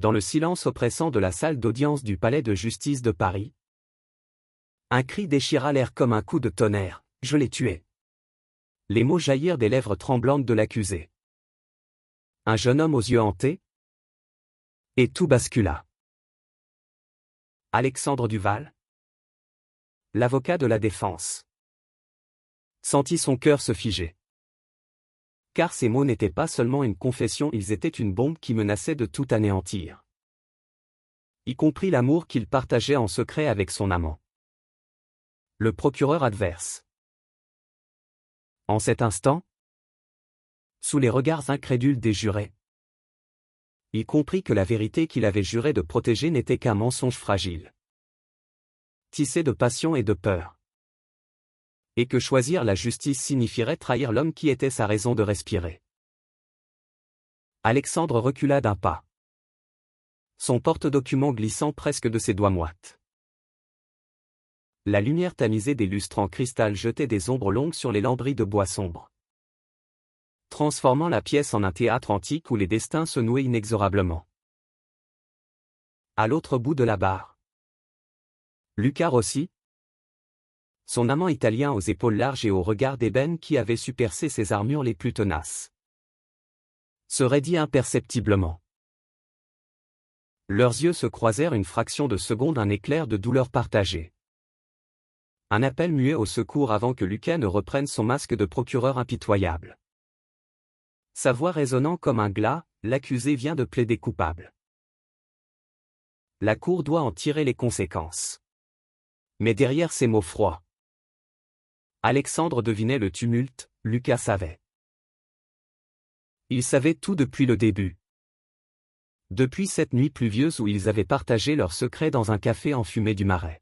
Dans le silence oppressant de la salle d'audience du palais de justice de Paris, un cri déchira l'air comme un coup de tonnerre, « Je l'ai tué ». Les mots jaillirent des lèvres tremblantes de l'accusé. Un jeune homme aux yeux hantés. Et tout bascula. Alexandre Duval, l'avocat de la défense, sentit son cœur se figer. Car ces mots n'étaient pas seulement une confession, ils étaient une bombe qui menaçait de tout anéantir. Y compris l'amour qu'il partageait en secret avec son amant, le procureur adverse. En cet instant, sous les regards incrédules des jurés, il comprit que la vérité qu'il avait juré de protéger n'était qu'un mensonge fragile, tissé de passion et de peur. Et que choisir la justice signifierait trahir l'homme qui était sa raison de respirer. Alexandre recula d'un pas, son porte-document glissant presque de ses doigts moites. La lumière tamisée des lustres en cristal jetait des ombres longues sur les lambris de bois sombre, transformant la pièce en un théâtre antique où les destins se nouaient inexorablement. À l'autre bout de la barre, Luca Rossi, son amant italien aux épaules larges et au regard d'ébène qui avait su percer ses armures les plus tenaces, se raidit imperceptiblement. Leurs yeux se croisèrent une fraction de seconde, un éclair de douleur partagée. Un appel muet au secours avant que Luca ne reprenne son masque de procureur impitoyable. Sa voix résonnant comme un glas, l'accusé vient de plaider coupable. La cour doit en tirer les conséquences. Mais derrière ces mots froids, Alexandre devinait le tumulte, Luca savait. Il savait tout depuis le début. Depuis cette nuit pluvieuse où ils avaient partagé leurs secrets dans un café enfumé du Marais.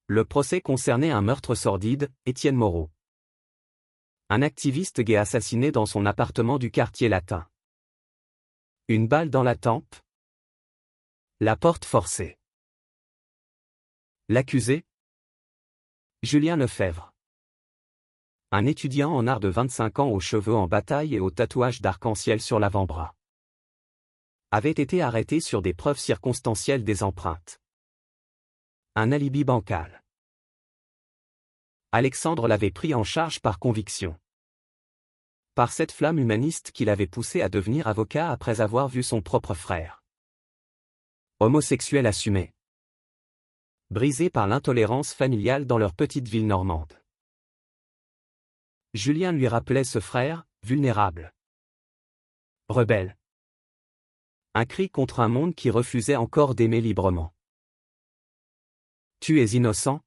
Le procès concernait un meurtre sordide, Étienne Moreau. Un activiste gay assassiné dans son appartement du quartier latin. Une balle dans la tempe. La porte forcée. L'accusé, Julien Lefebvre. Un étudiant en art de 25 ans aux cheveux en bataille et aux tatouages d'arc-en-ciel sur l'avant-bras, avait été arrêté sur des preuves circonstancielles des empreintes. Un alibi bancal. Alexandre l'avait pris en charge par conviction. Par cette flamme humaniste qui l'avait poussé à devenir avocat après avoir vu son propre frère, homosexuel assumé, brisé par l'intolérance familiale dans leur petite ville normande. Julien lui rappelait ce frère, vulnérable, rebelle. Un cri contre un monde qui refusait encore d'aimer librement. Tu es innocent ?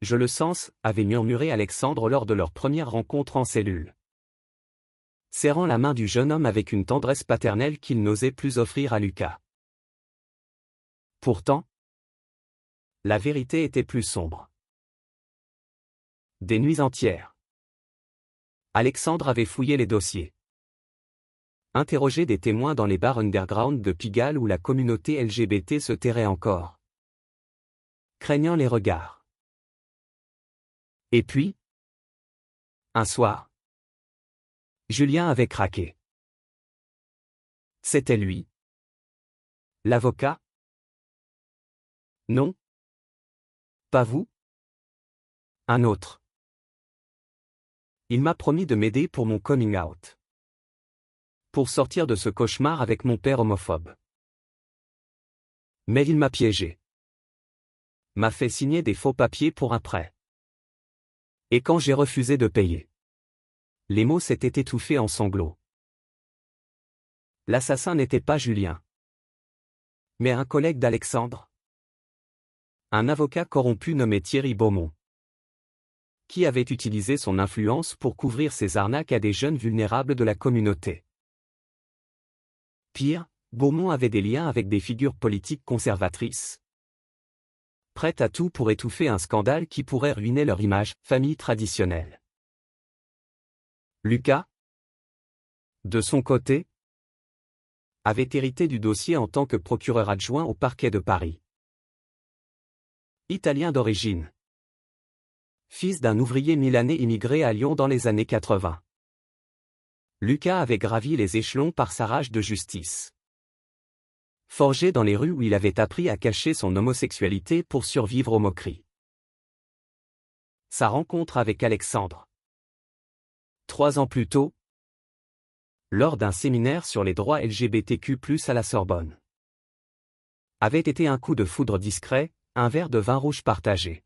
Je le sens, avait murmuré Alexandre lors de leur première rencontre en cellule, serrant la main du jeune homme avec une tendresse paternelle qu'il n'osait plus offrir à Luca. Pourtant, la vérité était plus sombre. Des nuits entières, Alexandre avait fouillé les dossiers, interrogé des témoins dans les bars underground de Pigalle où la communauté LGBT se tairait encore, craignant les regards. Et puis, un soir, Julien avait craqué. C'était lui. L'avocat ? Non. Pas vous ? Un autre. Il m'a promis de m'aider pour mon coming out. Pour sortir de ce cauchemar avec mon père homophobe. Mais il m'a piégé. M'a fait signer des faux papiers pour un prêt. Et quand j'ai refusé de payer, les mots s'étaient étouffés en sanglots. L'assassin n'était pas Julien, mais un collègue d'Alexandre. Un avocat corrompu nommé Thierry Beaumont, qui avait utilisé son influence pour couvrir ses arnaques à des jeunes vulnérables de la communauté. Pire, Beaumont avait des liens avec des figures politiques conservatrices, prêtes à tout pour étouffer un scandale qui pourrait ruiner leur image, famille traditionnelle. Luca, de son côté, avait hérité du dossier en tant que procureur adjoint au parquet de Paris. Italien d'origine. Fils d'un ouvrier milanais immigré à Lyon dans les années 80. Luca avait gravi les échelons par sa rage de justice. Forgé dans les rues où il avait appris à cacher son homosexualité pour survivre aux moqueries. Sa rencontre avec Alexandre. 3 ans plus tôt, lors d'un séminaire sur les droits LGBTQ+ à la Sorbonne. Avait été un coup de foudre discret, un verre de vin rouge partagé.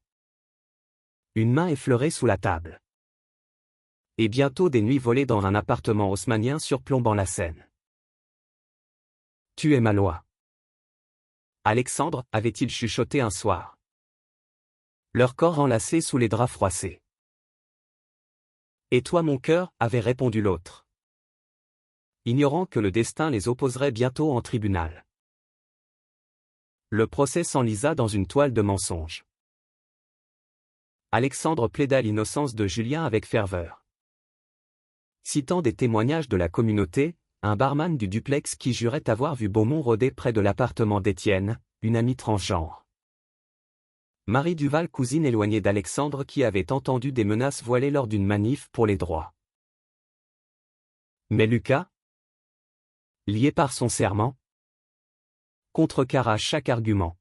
Une main effleurée sous la table. Et bientôt des nuits volées dans un appartement haussmannien surplombant la Seine. Tu es ma loi. Alexandre, avait-il chuchoté un soir. Leur corps enlacés sous les draps froissés. Et toi mon cœur, avait répondu l'autre. Ignorant que le destin les opposerait bientôt en tribunal. Le procès s'enlisa dans une toile de mensonges. Alexandre plaida l'innocence de Julien avec ferveur. Citant des témoignages de la communauté, un barman du duplex qui jurait avoir vu Beaumont rôder près de l'appartement d'Étienne, une amie transgenre. Marie Duval, cousine éloignée d'Alexandre qui avait entendu des menaces voilées lors d'une manif pour les droits. Mais Lucas, lié par son serment, contrecarra chaque argument.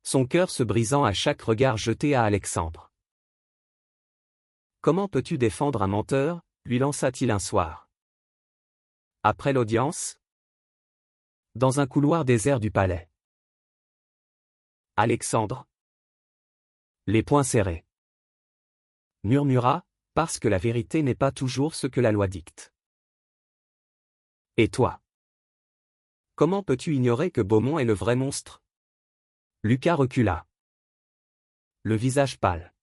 Son cœur se brisant à chaque regard jeté à Alexandre. Comment peux-tu défendre un menteur, lui lança-t-il un soir. Après l'audience, dans un couloir désert du palais. Alexandre, les poings serrés, murmura, parce que la vérité n'est pas toujours ce que la loi dicte. Et toi? Comment peux-tu ignorer que Beaumont est le vrai monstre? Lucas recula. Le visage pâle.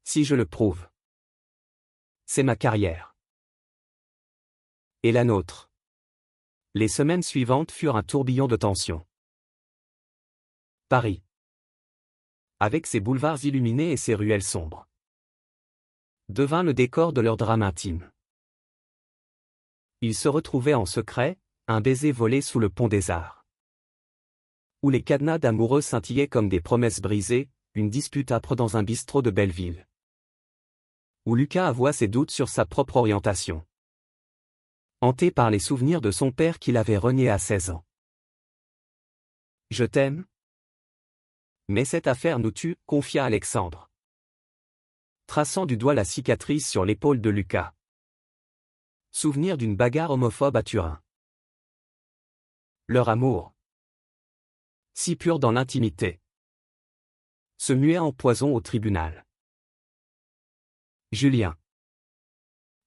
Si je le prouve, c'est ma carrière. Et la nôtre. Les semaines suivantes furent un tourbillon de tension. Paris. Avec ses boulevards illuminés et ses ruelles sombres, devint le décor de leur drame intime. Ils se retrouvaient en secret, un baiser volé sous le pont des Arts. Où les cadenas d'amoureux scintillaient comme des promesses brisées, une dispute âpre dans un bistrot de Belleville. Où Lucas avoua ses doutes sur sa propre orientation. Hanté par les souvenirs de son père qu'il avait renié à 16 ans. Je t'aime. Mais cette affaire nous tue, confia Alexandre. Traçant du doigt la cicatrice sur l'épaule de Lucas. Souvenir d'une bagarre homophobe à Turin. Leur amour, si pur dans l'intimité, se muait en poison au tribunal. Julien,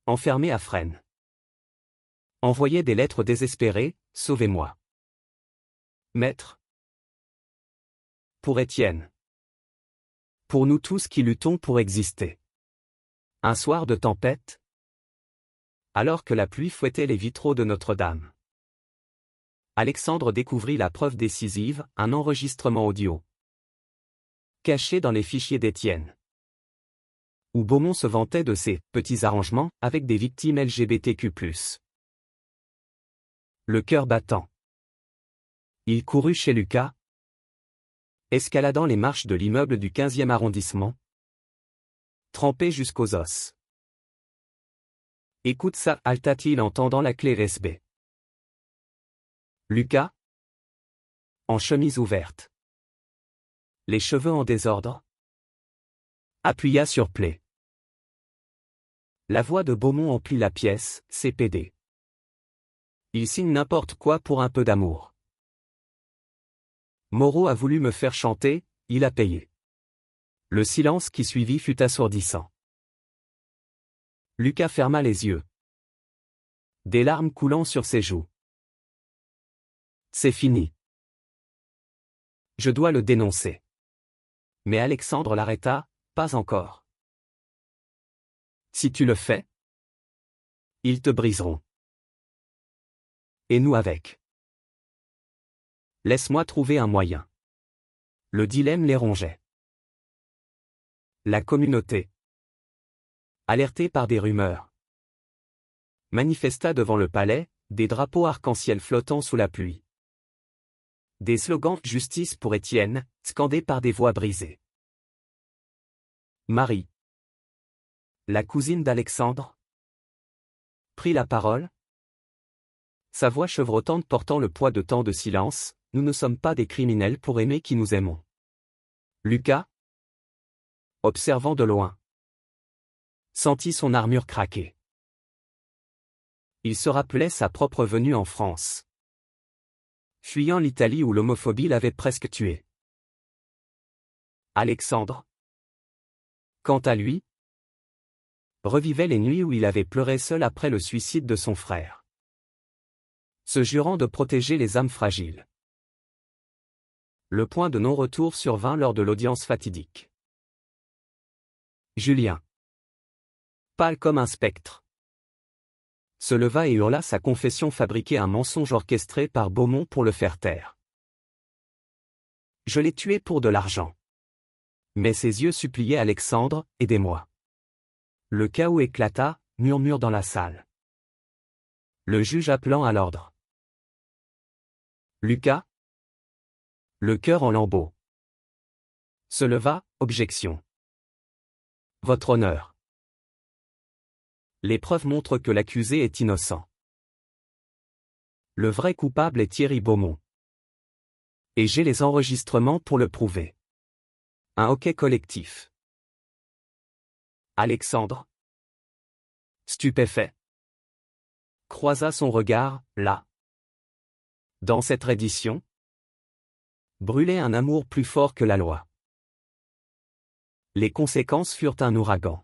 enfermé à Fresnes, envoyait des lettres désespérées, sauvez-moi. Maître. Pour Étienne. Pour nous tous qui luttons pour exister. Un soir de tempête, alors que la pluie fouettait les vitraux de Notre-Dame. Alexandre découvrit la preuve décisive, un enregistrement audio. Caché dans les fichiers d'Étienne. Où Beaumont se vantait de ses « petits arrangements » avec des victimes LGBTQ+. Le cœur battant. Il courut chez Lucas, escaladant les marches de l'immeuble du 15e arrondissement, trempé jusqu'aux os. Écoute ça, halta-t-il en tendant la clé USB. Lucas, en chemise ouverte, les cheveux en désordre, appuya sur play. La voix de Beaumont emplit la pièce, CPD. Il signe n'importe quoi pour un peu d'amour. Moreau a voulu me faire chanter, il a payé. Le silence qui suivit fut assourdissant. Lucas ferma les yeux. Des larmes coulant sur ses joues. C'est fini. Je dois le dénoncer. Mais Alexandre l'arrêta, pas encore. Si tu le fais, ils te briseront. Et nous avec. Laisse-moi trouver un moyen. Le dilemme les rongeait. La communauté, alertée par des rumeurs, manifesta devant le palais, des drapeaux arc-en-ciel flottant sous la pluie. Des slogans « Justice pour Étienne » scandés par des voix brisées. Marie, la cousine d'Alexandre, prit la parole. Sa voix chevrotante portant le poids de tant de silence, nous ne sommes pas des criminels pour aimer qui nous aimons. Lucas, observant de loin, sentit son armure craquer. Il se rappelait sa propre venue en France, fuyant l'Italie où l'homophobie l'avait presque tué. Alexandre, quant à lui, revivait les nuits où il avait pleuré seul après le suicide de son frère, se jurant de protéger les âmes fragiles. Le point de non-retour survint lors de l'audience fatidique. Julien, pâle comme un spectre, se leva et hurla sa confession fabriquée, un mensonge orchestré par Beaumont pour le faire taire. Je l'ai tué pour de l'argent. Mais ses yeux suppliaient Alexandre, aidez-moi. Le chaos éclata, murmure dans la salle. Le juge appelant à l'ordre. Lucas, le cœur en lambeaux, se leva, objection. Votre honneur. Les preuves montrent que l'accusé est innocent. Le vrai coupable est Thierry Beaumont. Et j'ai les enregistrements pour le prouver. Un hoquet collectif. Alexandre, stupéfait, croisa son regard, là. Dans cette reddition, brûlait un amour plus fort que la loi. Les conséquences furent un ouragan.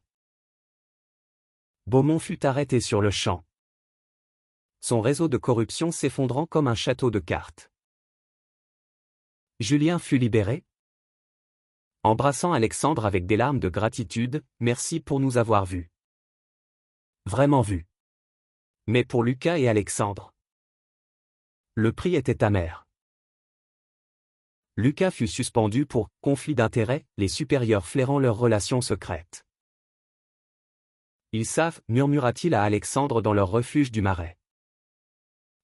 Beaumont fut arrêté sur le champ, son réseau de corruption s'effondrant comme un château de cartes. Julien fut libéré, embrassant Alexandre avec des larmes de gratitude, merci pour nous avoir vus. Vraiment vus. Mais pour Lucas et Alexandre, le prix était amer. Lucas fut suspendu pour conflit d'intérêts, les supérieurs flairant leurs relations secrètes. Ils savent, murmura-t-il à Alexandre dans leur refuge du Marais.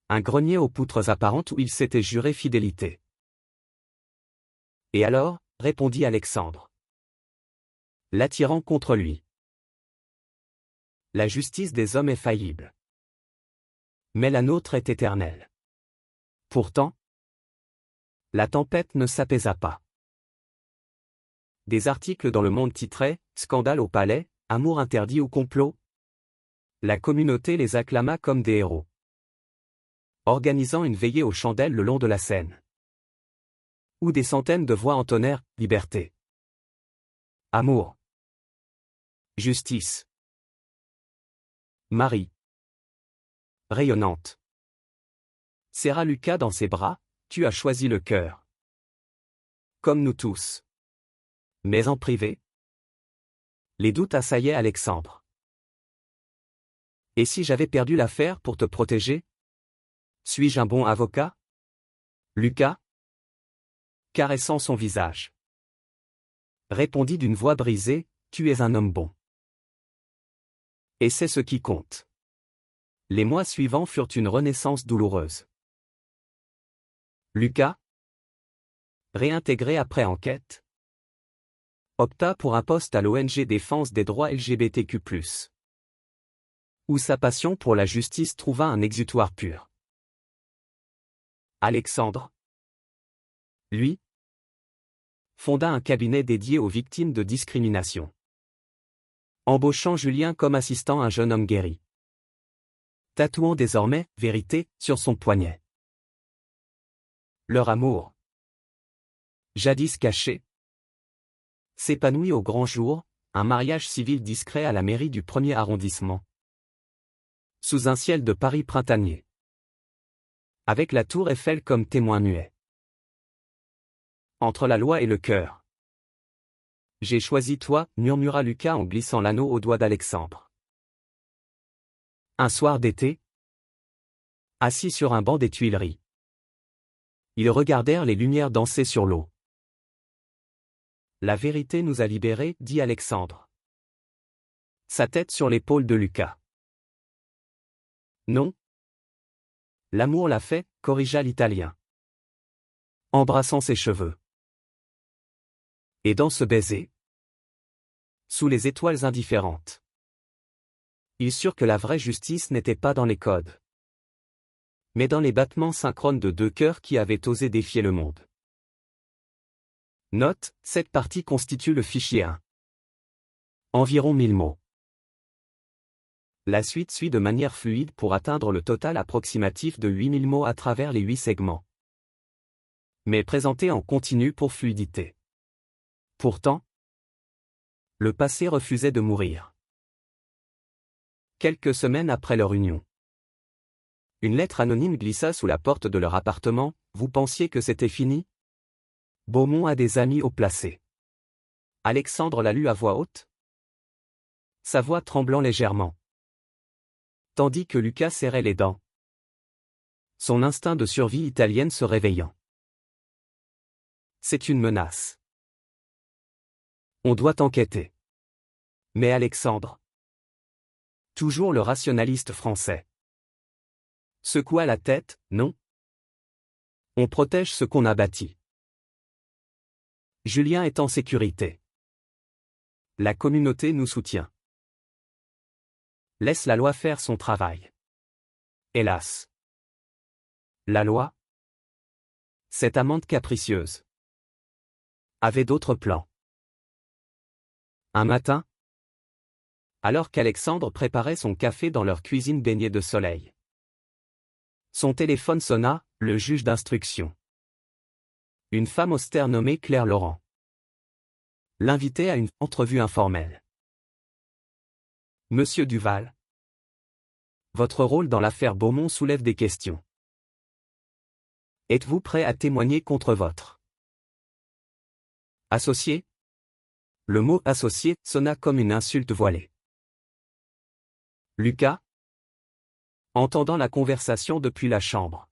Un grenier aux poutres apparentes où il s'était juré fidélité. Et alors, répondit Alexandre, l'attirant contre lui. La justice des hommes est faillible. Mais la nôtre est éternelle. Pourtant, la tempête ne s'apaisa pas. Des articles dans Le Monde titraient « Scandale au palais, amour interdit ou complot ?» La communauté les acclama comme des héros, organisant une veillée aux chandelles le long de la Seine, où des centaines de voix entonnèrent « Liberté, amour, justice. » Marie, rayonnante, serra Lucas dans ses bras, « Tu as choisi le cœur. Comme nous tous. » Mais en privé, les doutes assaillaient Alexandre. Et si j'avais perdu l'affaire pour te protéger? Suis-je un bon avocat? Lucas, caressant son visage, répondit d'une voix brisée, tu es un homme bon. Et c'est ce qui compte. Les mois suivants furent une renaissance douloureuse. Lucas, réintégré après enquête, opta pour un poste à l'ONG Défense des droits LGBTQ+, où sa passion pour la justice trouva un exutoire pur. Alexandre, lui, fonda un cabinet dédié aux victimes de discrimination, embauchant Julien comme assistant, un jeune homme guéri, tatouant désormais « Vérité » sur son poignet. Leur amour, jadis caché, s'épanouit au grand jour, un mariage civil discret à la mairie du 1er arrondissement, sous un ciel de Paris printanier, avec la tour Eiffel comme témoin muet. Entre la loi et le cœur. J'ai choisi toi, murmura Lucas en glissant l'anneau au doigt d'Alexandre. Un soir d'été, assis sur un banc des Tuileries, ils regardèrent les lumières danser sur l'eau. La vérité nous a libérés, dit Alexandre, sa tête sur l'épaule de Lucas. Non. L'amour l'a fait, corrigea l'Italien, embrassant ses cheveux. Et dans ce baiser, sous les étoiles indifférentes, ils surent que la vraie justice n'était pas dans les codes, mais dans les battements synchrones de deux cœurs qui avaient osé défier le monde. Note, cette partie constitue le fichier 1. Environ 1000 mots. La suite suit de manière fluide pour atteindre le total approximatif de 8000 mots à travers les 8 segments. Mais présenté en continu pour fluidité. Pourtant, le passé refusait de mourir. Quelques semaines après leur union, une lettre anonyme glissa sous la porte de leur appartement. Vous pensiez que c'était fini? Beaumont a des amis haut placés. Alexandre la lut à voix haute, sa voix tremblant légèrement, tandis que Lucas serrait les dents, son instinct de survie italienne se réveillant. C'est une menace. On doit enquêter. Mais Alexandre, toujours le rationaliste français, secoua la tête. Non. On protège ce qu'on a bâti. Julien est en sécurité. La communauté nous soutient. Laisse la loi faire son travail. Hélas. La loi, cette amante capricieuse, avait d'autres plans. Un matin, alors qu'Alexandre préparait son café dans leur cuisine baignée de soleil, son téléphone sonna, le juge d'instruction. Une femme austère nommée Claire Laurent l'invitait à une entrevue informelle. Monsieur Duval, votre rôle dans l'affaire Beaumont soulève des questions. Êtes-vous prêt à témoigner contre votre associé? Le mot associé sonna comme une insulte voilée. Lucas, entendant la conversation depuis la chambre,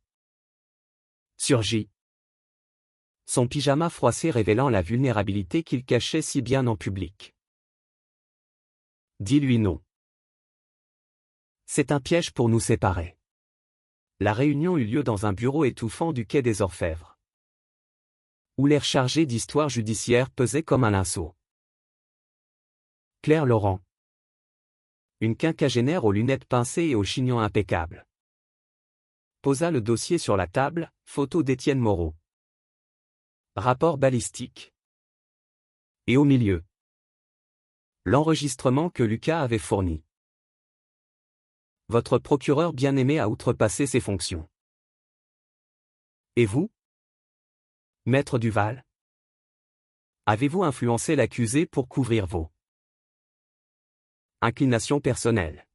surgit, son pyjama froissé révélant la vulnérabilité qu'il cachait si bien en public. Dis-lui non. C'est un piège pour nous séparer. La réunion eut lieu dans un bureau étouffant du quai des Orfèvres, où l'air chargé d'histoire judiciaire pesait comme un linceau. Claire Laurent, une quinquagénaire aux lunettes pincées et au chignon impeccable, posa le dossier sur la table. Photo d'Étienne Moreau, rapport balistique. Et au milieu, l'enregistrement que Lucas avait fourni. Votre procureur bien-aimé a outrepassé ses fonctions. Et vous, Maître Duval, avez-vous influencé l'accusé pour couvrir vos inclinations personnelles?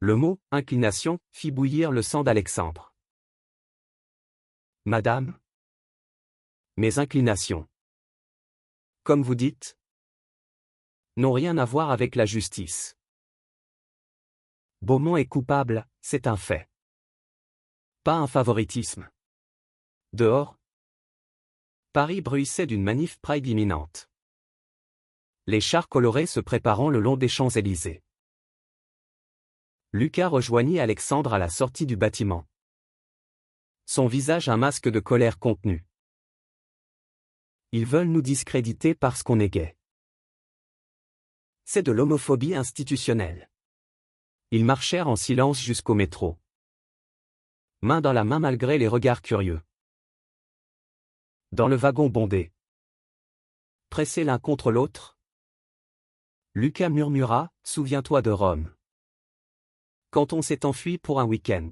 Le mot « inclination » fit bouillir le sang d'Alexandre. Madame, mes inclinations, comme vous dites, n'ont rien à voir avec la justice. Beaumont est coupable, c'est un fait. Pas un favoritisme. Dehors, Paris bruissait d'une manif Pride imminente. Les chars colorés se préparant le long des Champs-Élysées. Lucas rejoignit Alexandre à la sortie du bâtiment. Son visage un masque de colère contenue. Ils veulent nous discréditer parce qu'on est gay. C'est de l'homophobie institutionnelle. Ils marchèrent en silence jusqu'au métro, main dans la main malgré les regards curieux. Dans le wagon bondé, pressés l'un contre l'autre, Lucas murmura, « Souviens-toi de Rome. Quand on s'est enfui pour un week-end.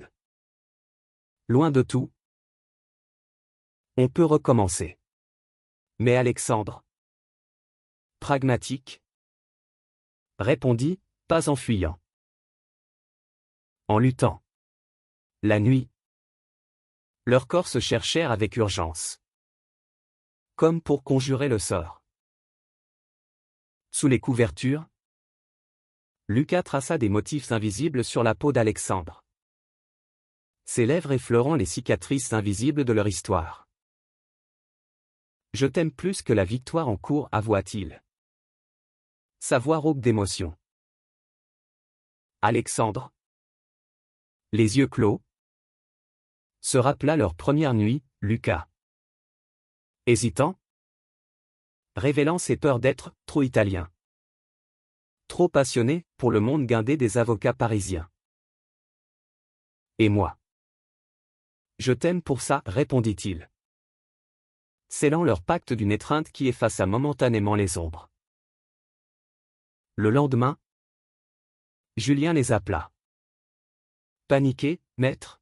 Loin de tout. On peut recommencer. » Mais Alexandre, pragmatique, répondit, « Pas en fuyant. En luttant. » La nuit, leurs corps se cherchèrent avec urgence, comme pour conjurer le sort. Sous les couvertures, Lucas traça des motifs invisibles sur la peau d'Alexandre, ses lèvres effleurant les cicatrices invisibles de leur histoire. « Je t'aime plus que la victoire en cours, avoua-t-il. Sa voix rauque d'émotion. Alexandre, les yeux clos, se rappela leur première nuit. Lucas, hésitant, révélant ses peurs d'être trop italien, trop passionné pour le monde guindé des avocats parisiens. Et moi, Je t'aime pour ça, répondit-il, scellant leur pacte d'une étreinte qui effaça momentanément les ombres. Le lendemain, Julien les appela. Paniqué, maître.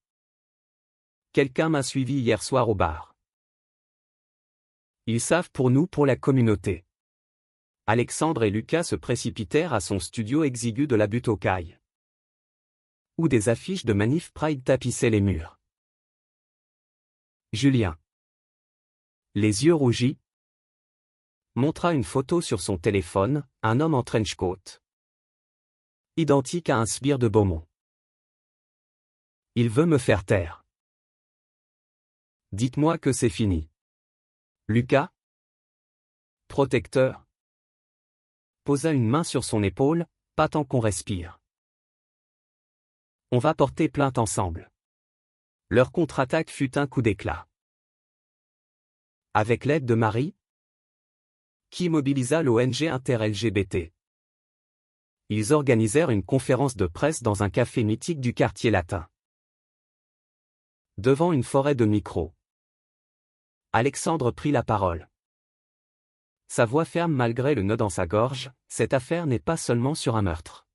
Quelqu'un m'a suivi hier soir au bar. Ils savent pour nous, pour la communauté. Alexandre et Lucas se précipitèrent à son studio exigu de la butte aux cailles, où des affiches de Manif Pride tapissaient les murs. Julien, les yeux rougis, montra une photo sur son téléphone, un homme en trench coat, identique à un sbire de Beaumont. Il veut me faire taire. Dites-moi que c'est fini. Lucas, protecteur, posa une main sur son épaule, pas tant qu'on respire. On va porter plainte ensemble. Leur contre-attaque fut un coup d'éclat. Avec l'aide de Marie, qui mobilisa l'ONG inter-LGBT. Ils organisèrent une conférence de presse dans un café mythique du quartier latin. Devant une forêt de micros, Alexandre prit la parole. Sa voix ferme malgré le nœud dans sa gorge, cette affaire n'est pas seulement sur un meurtre.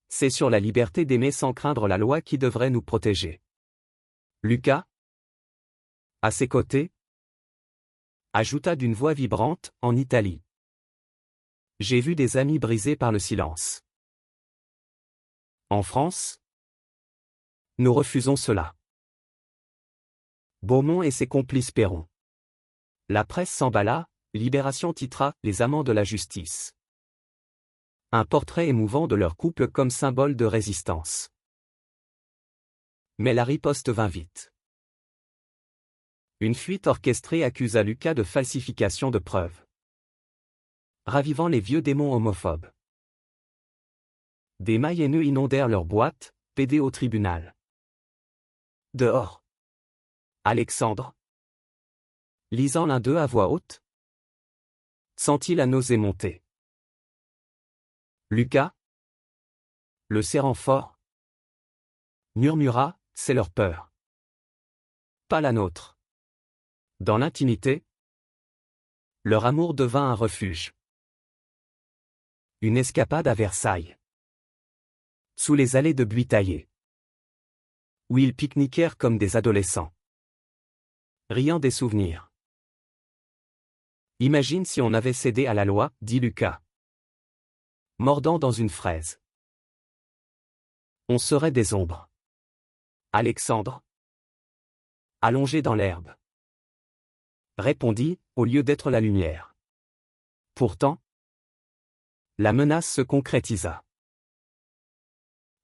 C'est sur la liberté d'aimer sans craindre la loi qui devrait nous protéger. Lucas, à ses côtés, ajouta d'une voix vibrante, en Italie. J'ai vu des amis brisés par le silence. En France, nous refusons cela. Beaumont et ses complices paieront. La presse s'emballa, Libération titra « Les amants de la justice ». Un portrait émouvant de leur couple comme symbole de résistance. Mais la riposte vint vite. Une fuite orchestrée accusa Lucas de falsification de preuves, ravivant les vieux démons homophobes. Des mails haineux inondèrent leur boîte, pédés au tribunal. Dehors. Alexandre, lisant l'un d'eux à voix haute, sentit la nausée monter. Lucas, le serrant fort, murmura, c'est leur peur. Pas la nôtre. Dans l'intimité, leur amour devint un refuge. Une escapade à Versailles. Sous les allées de buis taillés, où ils pique-niquèrent comme des adolescents, riant des souvenirs. Imagine si on avait cédé à la loi, dit Lucas, mordant dans une fraise. On serait des ombres. Alexandre, allongé dans l'herbe, répondit, au lieu d'être la lumière. Pourtant, la menace se concrétisa.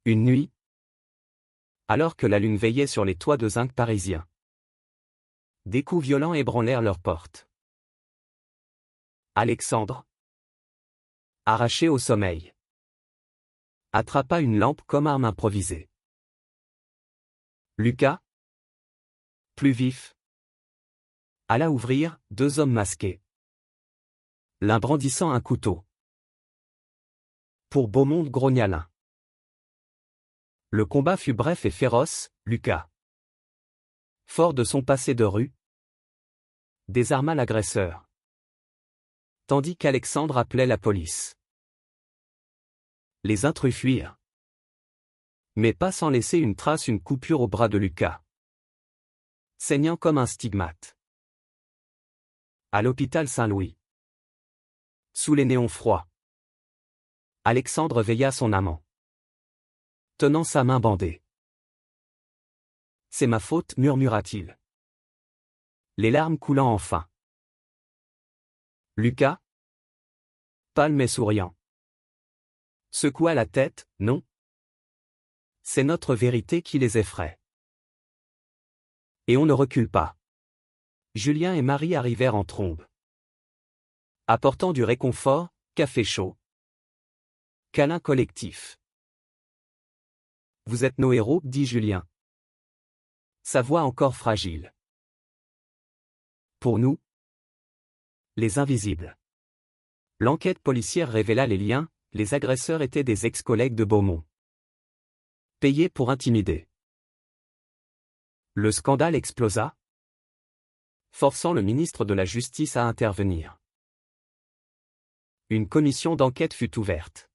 Une nuit, alors que la lune veillait sur les toits de zinc parisiens, des coups violents ébranlèrent leurs portes. Alexandre, arraché au sommeil, attrapa une lampe comme arme improvisée. Lucas, plus vif, alla ouvrir, deux hommes masqués, l'un brandissant un couteau. Pour Beaumont grogna l'un. Le combat fut bref et féroce, Lucas, fort de son passé de rue, désarma l'agresseur, tandis qu'Alexandre appelait la police. Les intrus fuirent, mais pas sans laisser une trace, une coupure au bras de Lucas, saignant comme un stigmate. À l'hôpital Saint-Louis, sous les néons froids, Alexandre veilla son amant, tenant sa main bandée. C'est ma faute, murmura-t-il, les larmes coulant enfin. Lucas, pâle mais souriant, secoua la tête, non. C'est notre vérité qui les effraie. Et on ne recule pas. Julien et Marie arrivèrent en trombe, apportant du réconfort, café chaud, câlin collectif. Vous êtes nos héros, dit Julien, sa voix encore fragile. Pour nous, les invisibles. L'enquête policière révéla les liens, les agresseurs étaient des ex-collègues de Beaumont, payés pour intimider. Le scandale explosa, forçant le ministre de la Justice à intervenir. Une commission d'enquête fut ouverte.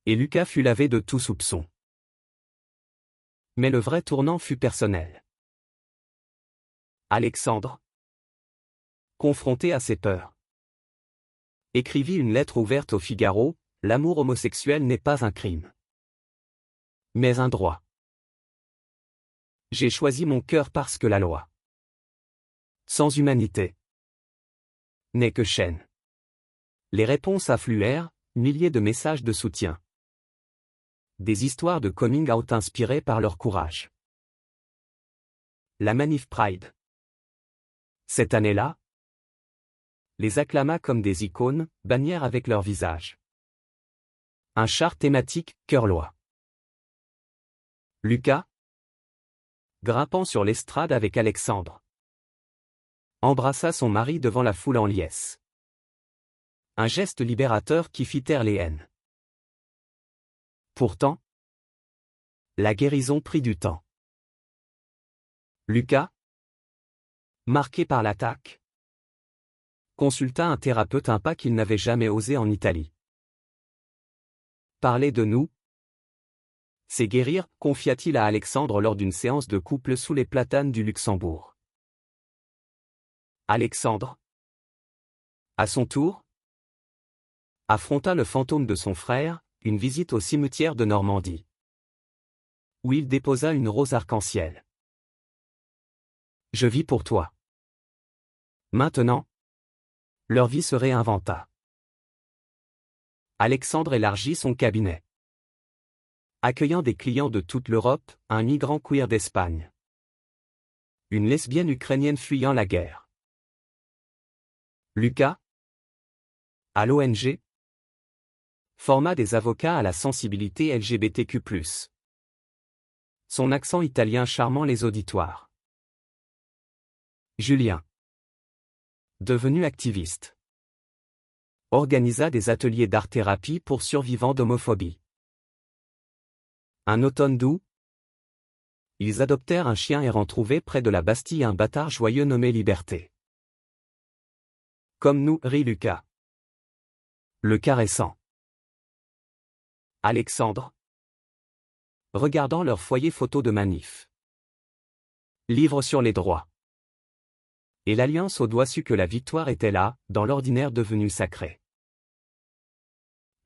Et Lucas fut lavé de tout soupçon. Mais le vrai tournant fut personnel. Alexandre, confronté à ses peurs, écrivit une lettre ouverte au Figaro: l'amour homosexuel n'est pas un crime, mais un droit. J'ai choisi mon cœur parce que la loi, sans humanité, n'est que chaîne. Les réponses affluèrent, milliers de messages de soutien. Des histoires de coming out inspirées par leur courage. La Manif Pride. Cette année-là, les acclama comme des icônes, bannières avec leur visage. Un char thématique, cœur-loi. Lucas, grimpant sur l'estrade avec Alexandre, embrassa son mari devant la foule en liesse. Un geste libérateur qui fit taire les haines. Pourtant, la guérison prit du temps. Lucas, marqué par l'attaque, consulta un thérapeute, un pas qu'il n'avait jamais osé en Italie. Parler de nous, c'est guérir, confia-t-il à Alexandre lors d'une séance de couple sous les platanes du Luxembourg. Alexandre, à son tour, affronta le fantôme de son frère, une visite au cimetière de Normandie, où il déposa une rose arc-en-ciel. Je vis pour toi. Maintenant, leur vie se réinventa. Alexandre élargit son cabinet, accueillant des clients de toute l'Europe, un migrant queer d'Espagne, une lesbienne ukrainienne fuyant la guerre. Lucas, à l'ONG, forma des avocats à la sensibilité LGBTQ+. Son accent italien charmant les auditoires. Julien, devenu activiste, organisa des ateliers d'art-thérapie pour survivants d'homophobie. Un automne doux, ils adoptèrent un chien errant trouvé près de la Bastille, un bâtard joyeux nommé Liberté. Comme nous, rit Lucas, le caressant. Alexandre, regardant leur foyer photo de manif. Livre sur les droits. Et l'Alliance au doigt sut que la victoire était là, dans l'ordinaire devenu sacré.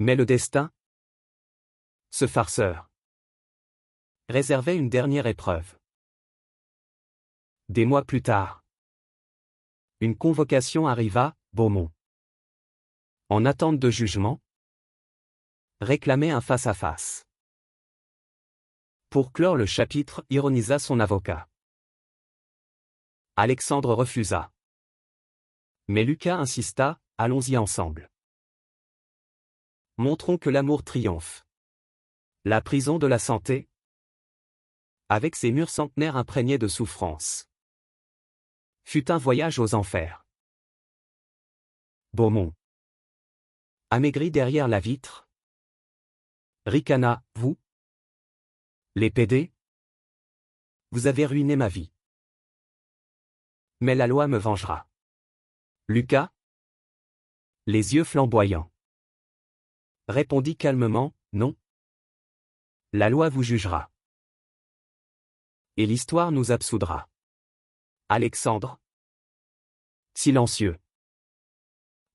Mais le destin, ce farceur, réservait une dernière épreuve. Des mois plus tard, une convocation arriva, Beaumont. En attente de jugement, réclamait un face-à-face. Pour clore le chapitre, ironisa son avocat. Alexandre refusa. Mais Lucas insista, allons-y ensemble. Montrons que l'amour triomphe. La prison de la santé, avec ses murs centenaires imprégnés de souffrance, fut un voyage aux enfers. Beaumont, amaigri derrière la vitre, ricana, vous, les PD, vous avez ruiné ma vie. Mais la loi me vengera. Lucas, les yeux flamboyants, répondit calmement, non. La loi vous jugera. Et l'histoire nous absoudra. Alexandre, silencieux,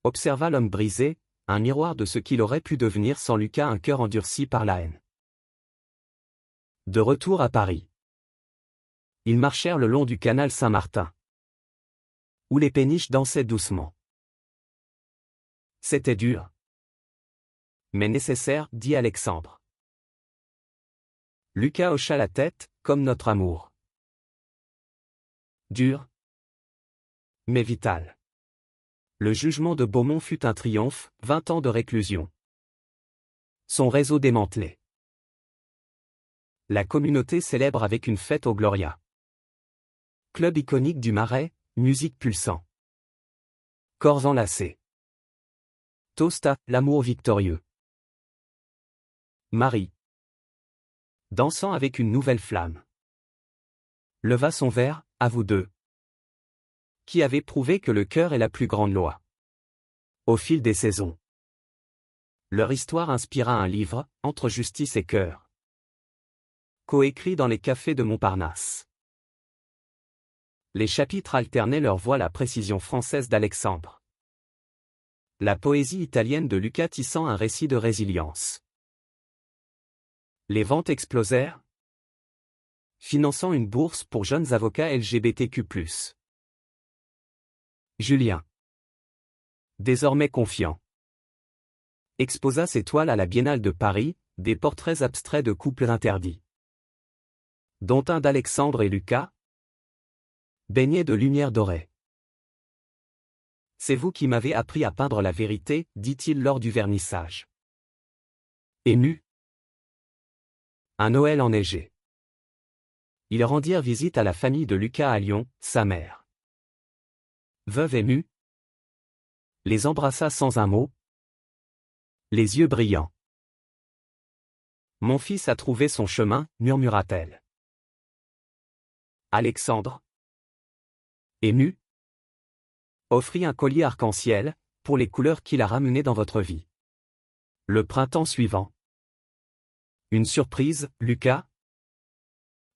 observa l'homme brisé, un miroir de ce qu'il aurait pu devenir sans Lucas, un cœur endurci par la haine. De retour à Paris, ils marchèrent le long du canal Saint-Martin, où les péniches dansaient doucement. C'était dur, mais nécessaire, dit Alexandre. Lucas hocha la tête, comme notre amour. Dur, mais vital. Le jugement de Beaumont fut un triomphe, 20 ans de réclusion. Son réseau démantelé. La communauté célèbre avec une fête au Gloria. Club iconique du Marais, musique pulsant. Corps enlacés. Toast à l'amour victorieux. Marie, dansant avec une nouvelle flamme. leva son verre, à vous deux. Qui avez prouvé que le cœur est la plus grande loi. Au fil des saisons. Leur histoire inspira un livre, Entre justice et cœur. Coécrit dans les cafés de Montparnasse. Les chapitres alternaient leur voix la précision française d'Alexandre. La poésie italienne de Luca tissant un récit de résilience. Les ventes explosèrent, finançant une bourse pour jeunes avocats LGBTQ+. Julien, désormais confiant, exposa ses toiles à la Biennale de Paris, des portraits abstraits de couples interdits, dont un d'Alexandre et Lucas, baignés de lumière dorée. C'est vous qui m'avez appris à peindre la vérité, dit-il lors du vernissage. Ému. Un Noël enneigé. Ils rendirent visite à la famille de Lucas à Lyon, sa mère. Veuve émue, les embrassa sans un mot, les yeux brillants. Mon fils a trouvé son chemin, murmura-t-elle. Alexandre, ému, offrit un collier arc-en-ciel, pour les couleurs qu'il a ramenées dans votre vie. Le printemps suivant. Une surprise, Lucas.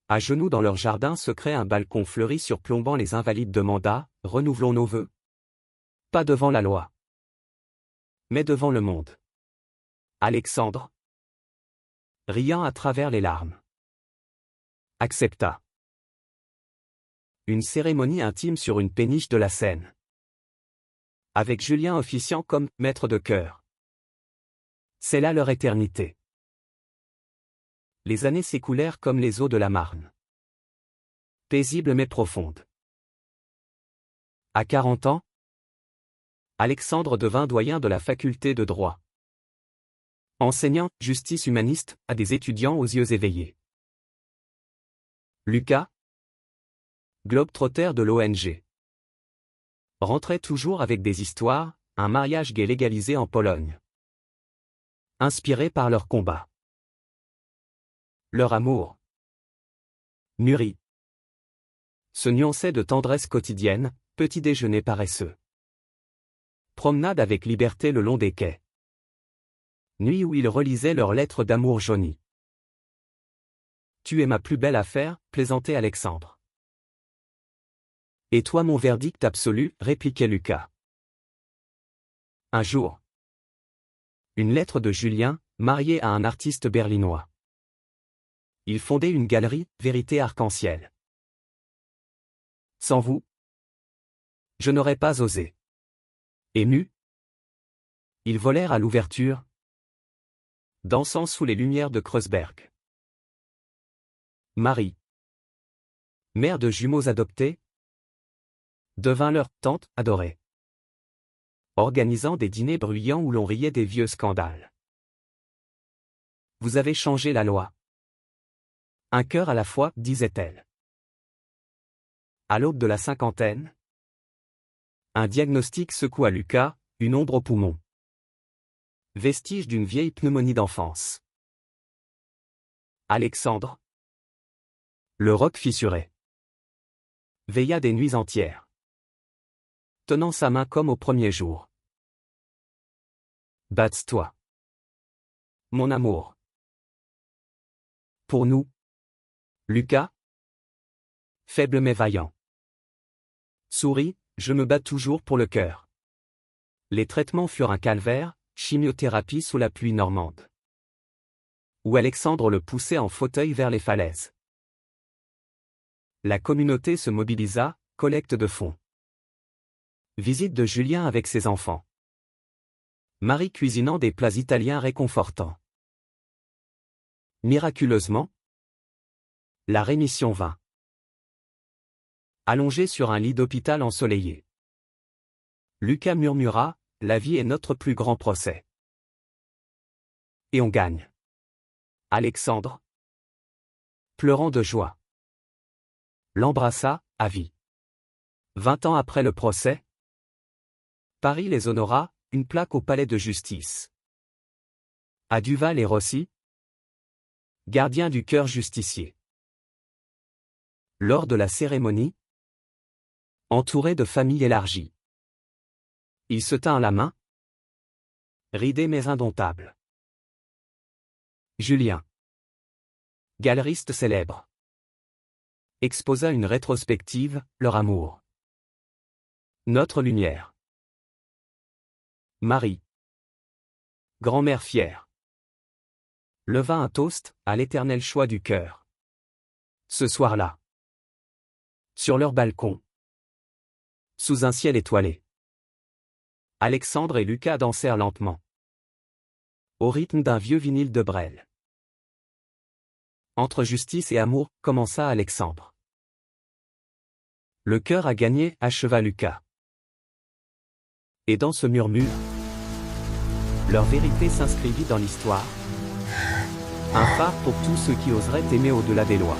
À genoux dans leur jardin secret, un balcon fleuri surplombant les invalides demanda, renouvelons nos vœux. Pas devant la loi, mais devant le monde. Alexandre, riant à travers les larmes, accepta. Une cérémonie intime sur une péniche de la Seine. Avec Julien officiant comme maître de chœur. C'est là leur éternité. Les années s'écoulèrent comme les eaux de la Marne. Paisibles mais profondes. À 40 ans, Alexandre devint doyen de la faculté de droit. Enseignant justice humaniste à des étudiants aux yeux éveillés. Lucas, globe-trotter de l'ONG. Rentrait toujours avec des histoires, un mariage gay légalisé en Pologne. Inspiré par leur combat. Leur amour. Mûri. Se nuançait de tendresse quotidienne, petit déjeuner paresseux. Promenade avec liberté le long des quais. Nuit où ils relisaient leurs lettres d'amour jaunies. Tu es ma plus belle affaire, plaisantait Alexandre. Et toi mon verdict absolu, répliquait Lucas. Un jour. Une lettre de Julien, marié à un artiste berlinois. Il fondait une galerie, Vérité Arc-en-Ciel. Sans vous, je n'aurais pas osé. Ému, ils volèrent à l'ouverture, dansant sous les lumières de Kreuzberg. Marie, mère de jumeaux adoptés, devint leur tante adorée, organisant des dîners bruyants où l'on riait des vieux scandales. Vous avez changé la loi. Un cœur à la fois, disait-elle. À l'aube de la cinquantaine, un diagnostic secoua Lucas, une ombre au poumon. Vestige d'une vieille pneumonie d'enfance. Alexandre, le roc fissuré, veilla des nuits entières, tenant sa main comme au premier jour. Bats-toi, mon amour. Pour nous, Lucas, faible mais vaillant. Souris, je me bats toujours pour le cœur. Les traitements furent un calvaire, chimiothérapie sous la pluie normande. Où Alexandre le poussait en fauteuil vers les falaises. La communauté se mobilisa, collecte de fonds. Visite de Julien avec ses enfants. Marie cuisinant des plats italiens réconfortants. Miraculeusement, la rémission vint. Allongé sur un lit d'hôpital ensoleillé. Lucas murmura, la vie est notre plus grand procès. Et on gagne. Alexandre, pleurant de joie, l'embrassa, à vie. 20 ans après le procès, Paris les honora, une plaque au palais de justice. À Duval et Rossi, gardien du cœur justicier. Lors de la cérémonie, entouré de famille élargie, il se tint la main, ridé mais indomptable. Julien, galeriste célèbre, exposa une rétrospective, leur amour. Notre lumière. Marie, grand-mère fière, leva un toast à l'éternel choix du cœur. Ce soir-là, sur leur balcon, sous un ciel étoilé, Alexandre et Lucas dansèrent lentement, au rythme d'un vieux vinyle de Brel. Entre justice et amour, commença Alexandre. Le cœur a gagné, acheva Lucas. Et dans ce murmure, leur vérité s'inscrivit dans l'histoire. Un phare pour tous ceux qui oseraient aimer au-delà des lois.